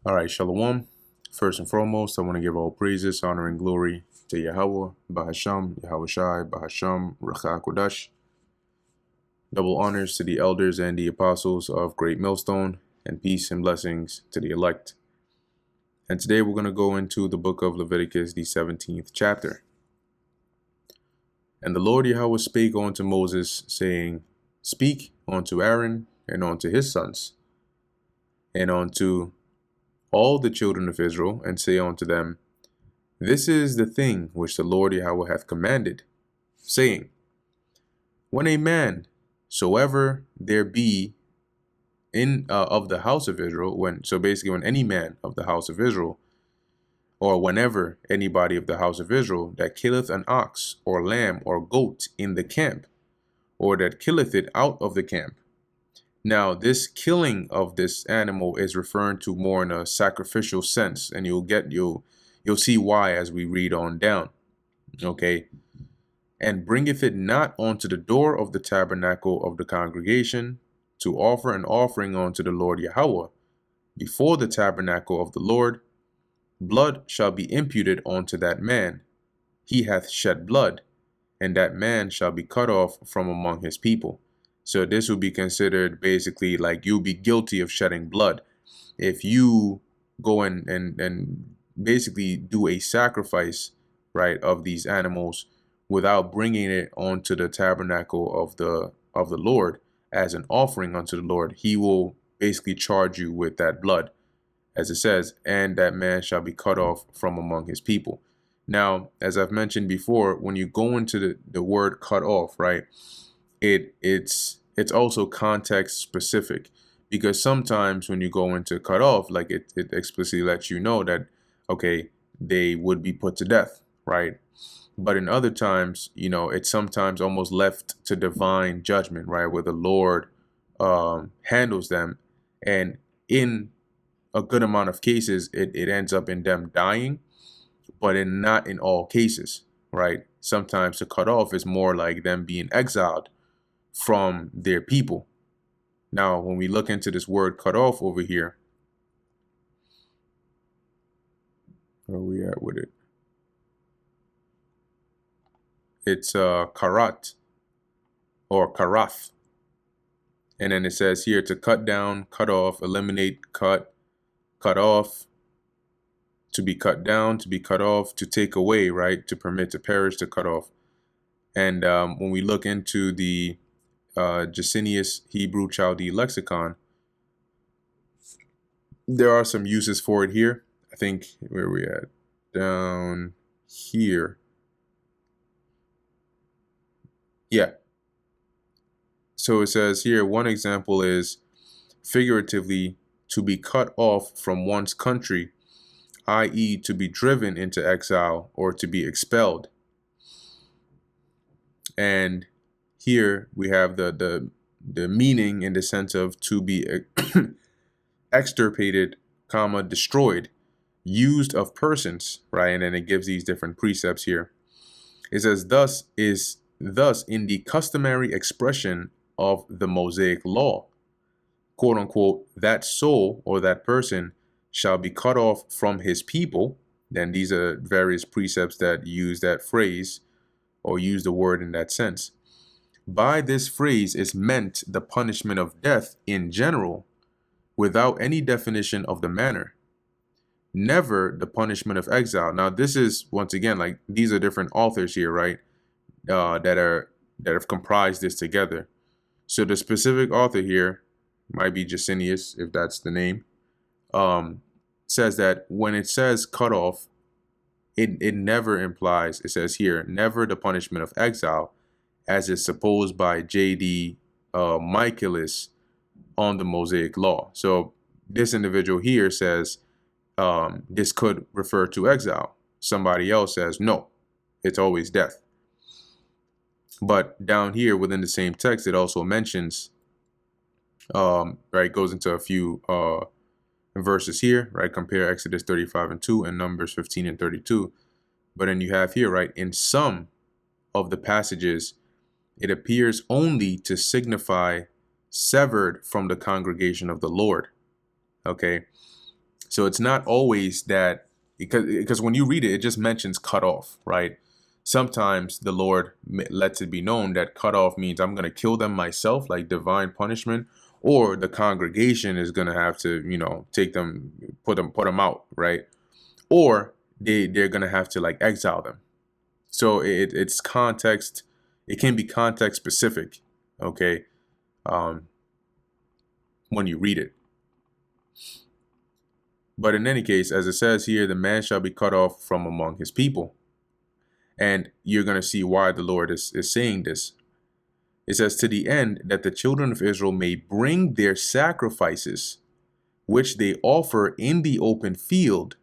All right, Shalom. First and foremost, I want to give all praises, honor, and glory to Yahweh, Bahasham, Yahweh Shai, Bahasham, Racha Kodash. Double honors to the elders and the apostles of Great Millstone, and peace and blessings to the elect. And today we're going to go into the book of Leviticus, the 17th chapter. And the Lord Yahweh spake unto Moses, saying, Speak unto Aaron and unto his sons, and unto all the children of Israel, and say unto them, This is the thing which the Lord Yahweh hath commanded, saying, When a man soever there be in of the house of Israel, when any man of the house of Israel, or whenever anybody of the house of Israel that killeth an ox or lamb or goat in the camp, or that killeth it out of the camp. Now, this killing of this animal is referring to more in a sacrificial sense, and you'll see why as we read on down. Okay. And bringeth it not unto the door of the tabernacle of the congregation, to offer an offering unto the Lord Yahweh before the tabernacle of the Lord, blood shall be imputed unto that man. He hath shed blood, and that man shall be cut off from among his people. So this will be considered basically like you'll be guilty of shedding blood if you go and basically do a sacrifice, right, of these animals without bringing it onto the tabernacle of the Lord as an offering unto the Lord. He will basically charge you with that blood, as it says, and that man shall be cut off from among his people. Now, as I've mentioned before, when you go into the word cut off, right, it's also context specific, because sometimes when you go into cut off, like it explicitly lets you know that, okay, they would be put to death, right? But in other times, it's sometimes almost left to divine judgment, right, where the Lord handles them, and in a good amount of cases, it ends up in them dying, but not in all cases, right? Sometimes the cut off is more like them being exiled from their people. Now, when we look into this word cut off over here, where are we at with it? It's karat or karath. And then it says here to cut down, cut off, eliminate, cut off, to be cut down, to be cut off, to take away, right? To permit, to perish, to cut off. And when we look into the Jacinius Hebrew Chaldee lexicon, there are some uses for it here. I think, where are we at? Down here. Yeah. So it says here, one example is figuratively to be cut off from one's country, i.e. to be driven into exile or to be expelled. And here we have the meaning in the sense of to be extirpated, destroyed, used of persons, right? And then it gives these different precepts here. It says, thus in the customary expression of the Mosaic law, quote unquote, that soul or that person shall be cut off from his people. Then these are various precepts that use that phrase or use the word in that sense. By this phrase is meant the punishment of death in general, without any definition of the manner. Never the punishment of exile. Now, this is, once again, like, these are different authors here, right, that have comprised this together. So the specific author here might be Jacinius, if that's the name, says that when it says cut off, it never implies, it says here, never the punishment of exile, as is supposed by J.D. Michaelis on the Mosaic law. So this individual here says this could refer to exile. Somebody else says, no, it's always death. But down here within the same text, it also mentions, right, goes into a few verses here, right, compare Exodus 35:2 and Numbers 15:32. But then you have here, right, in some of the passages, it appears only to signify severed from the congregation of the Lord. Okay. So it's not always that, because when you read it, it just mentions cut off, right? Sometimes the Lord lets it be known that cut off means I'm going to kill them myself, like divine punishment, or the congregation is going to have to, take them, put them out, right? Or they're going to have to like exile them. So it's context. It can be context specific, okay, when you read it. But in any case, as it says here, the man shall be cut off from among his people. And you're going to see why the Lord is saying this. It says, to the end that the children of Israel may bring their sacrifices, which they offer in the open field,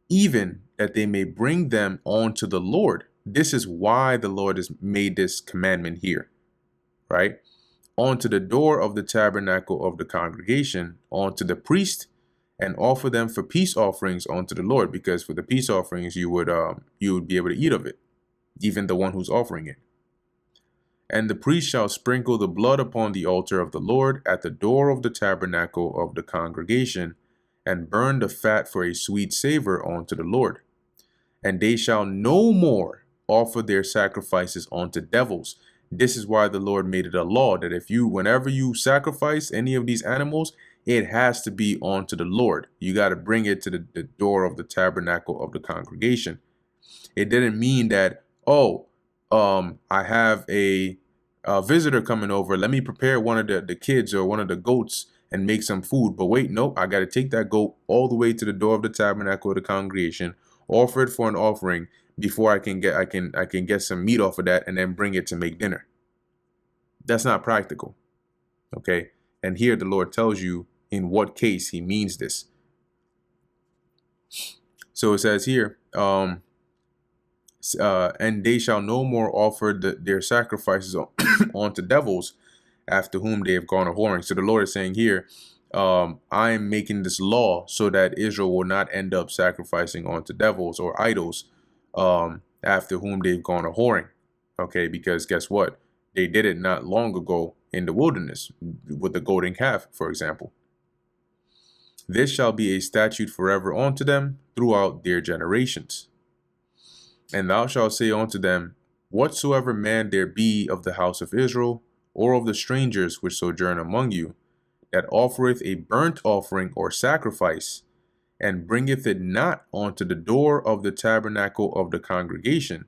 even that they may bring them unto the Lord. This is why the Lord has made this commandment here, right? Onto the door of the tabernacle of the congregation, onto the priest, and offer them for peace offerings unto the Lord, because for the peace offerings you would be able to eat of it, even the one who's offering it. And the priest shall sprinkle the blood upon the altar of the Lord at the door of the tabernacle of the congregation, and burn the fat for a sweet savor unto the Lord. And they shall no more offer their sacrifices unto devils. This is why the Lord made it a law that whenever you sacrifice any of these animals, it has to be unto the Lord. You got to bring it to the door of the tabernacle of the congregation. It didn't mean that, I have a visitor coming over. Let me prepare one of the kids or one of the goats and make some food. But wait, nope, I got to take that goat all the way to the door of the tabernacle of the congregation, offer it for an offering before I can get some meat off of that and then bring it to make dinner. That's not practical. Okay. And here the Lord tells you in what case he means this. So it says here, and they shall no more offer their sacrifices unto devils, after whom they have gone a whoring. So the Lord is saying here, I am making this law so that Israel will not end up sacrificing unto devils or idols, after whom they've gone a whoring. Okay, because guess what? They did it not long ago in the wilderness with the golden calf, for example. This shall be a statute forever unto them throughout their generations. And thou shalt say unto them, whatsoever man there be of the house of Israel, or of the strangers which sojourn among you, that offereth a burnt offering or sacrifice, and bringeth it not unto the door of the tabernacle of the congregation,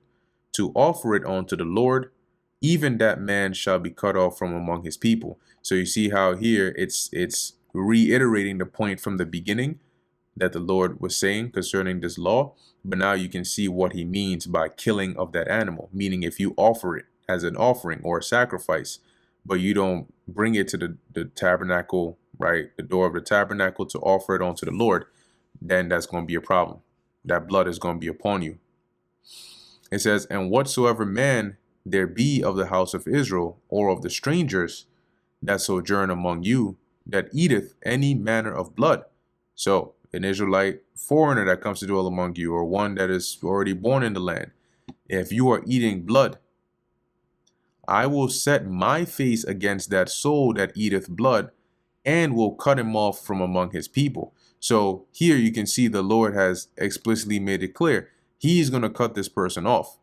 to offer it unto the Lord, even that man shall be cut off from among his people. So you see how here it's reiterating the point from the beginning that the Lord was saying concerning this law, but now you can see what he means by killing of that animal, meaning if you offer it as an offering or a sacrifice, but you don't bring it to the tabernacle, right, the door of the tabernacle to offer it unto the Lord, then that's going to be a problem. That blood is going to be upon you. It says, and whatsoever man there be of the house of Israel, or of the strangers that sojourn among you, that eateth any manner of blood. So an Israelite foreigner that comes to dwell among you, or one that is already born in the land, if you are eating blood, I will set my face against that soul that eateth blood, and will cut him off from among his people. So here you can see the Lord has explicitly made it clear. He's going to cut this person off.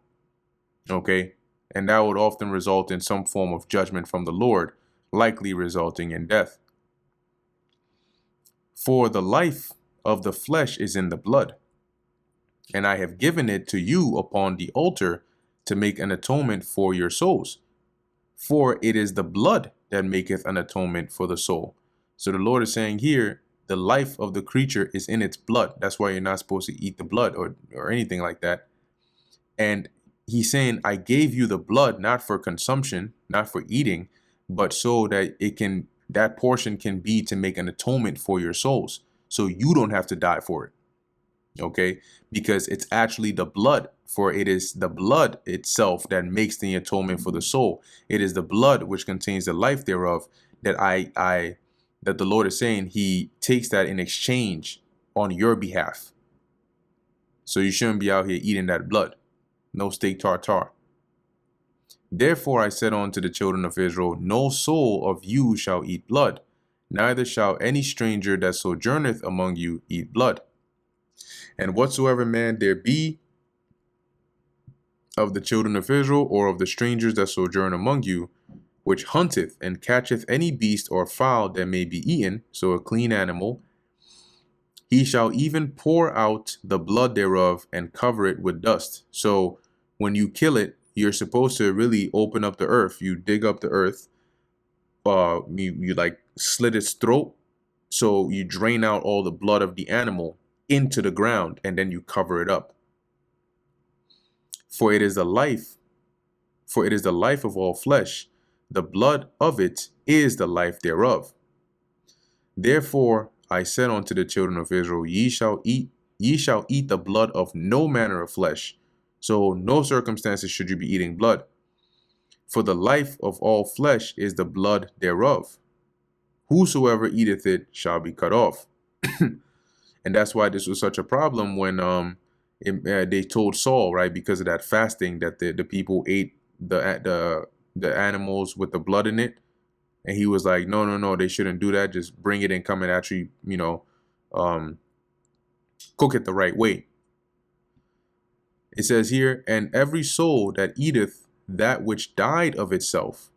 Okay. And that would often result in some form of judgment from the Lord, likely resulting in death. For the life of the flesh is in the blood, and I have given it to you upon the altar to make an atonement for your souls. For it is the blood that maketh an atonement for the soul. So the Lord is saying here, the life of the creature is in its blood. That's why you're not supposed to eat the blood or anything like that. And he's saying, I gave you the blood, not for consumption, not for eating, but so that that portion can be to make an atonement for your souls. So you don't have to die for it. Okay, because it's actually the blood, for it is the blood itself that makes the atonement for the soul. It is the blood which contains the life thereof that that the Lord is saying he takes that in exchange on your behalf. So you shouldn't be out here eating that blood. No steak tartare. Therefore I said unto the children of Israel, no soul of you shall eat blood, neither shall any stranger that sojourneth among you eat blood. And whatsoever man there be of the children of Israel, or of the strangers that sojourn among you, which hunteth and catcheth any beast or fowl that may be eaten, so a clean animal, he shall even pour out the blood thereof and cover it with dust. So when you kill it, you're supposed to really open up the earth. You dig up the earth, you like slit its throat, so you drain out all the blood of the animal into the ground, and then you cover it up. For it is the life of all flesh. The blood of it is the life thereof. Therefore I said unto the children of Israel, ye shall eat the blood of no manner of flesh. So no circumstances should you be eating blood. For the life of all flesh is the blood thereof. Whosoever eateth it shall be cut off. And that's why this was such a problem when they told Saul, right, because of that fasting, that the people ate the animals with the blood in it. And he was like, no, they shouldn't do that. Just bring it and come and actually, cook it the right way. It says here, and every soul that eateth that which died of itself.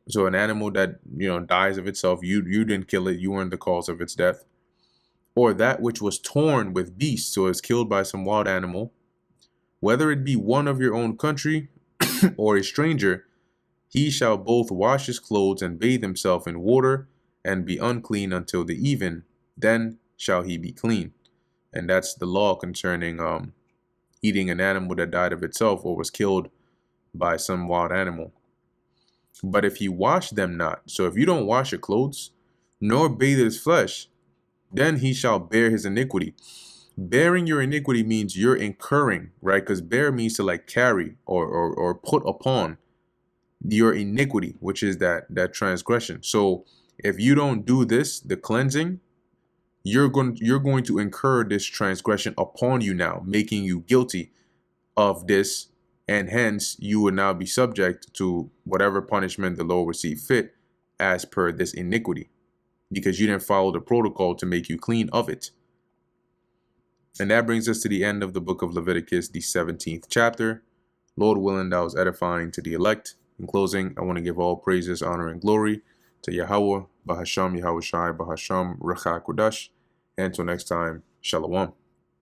So an animal that, dies of itself, you didn't kill it, you weren't the cause of its death. Or that which was torn with beasts, so it's killed by some wild animal, whether it be one of your own country or a stranger, he shall both wash his clothes and bathe himself in water, and be unclean until the even. Then shall he be clean. And that's the law concerning eating an animal that died of itself or was killed by some wild animal. But if he wash them not, so if you don't wash your clothes, nor bathe his flesh, then he shall bear his iniquity. Bearing your iniquity means you're incurring, right? Because bear means to like carry or put upon your iniquity, which is that transgression. So if you don't do this, the cleansing, you're going to incur this transgression upon you now, making you guilty of this, and hence you will now be subject to whatever punishment the Lord will see fit as per this iniquity, because you didn't follow the protocol to make you clean of it. And that brings us to the end of the book of Leviticus, the 17th chapter. Lord willing, that was edifying to the elect. In closing, I want to give all praises, honor, and glory to Yahweh, Bahasham, Yahweh Shai, Bahasham, Recha Kodash. And until next time, Shalom.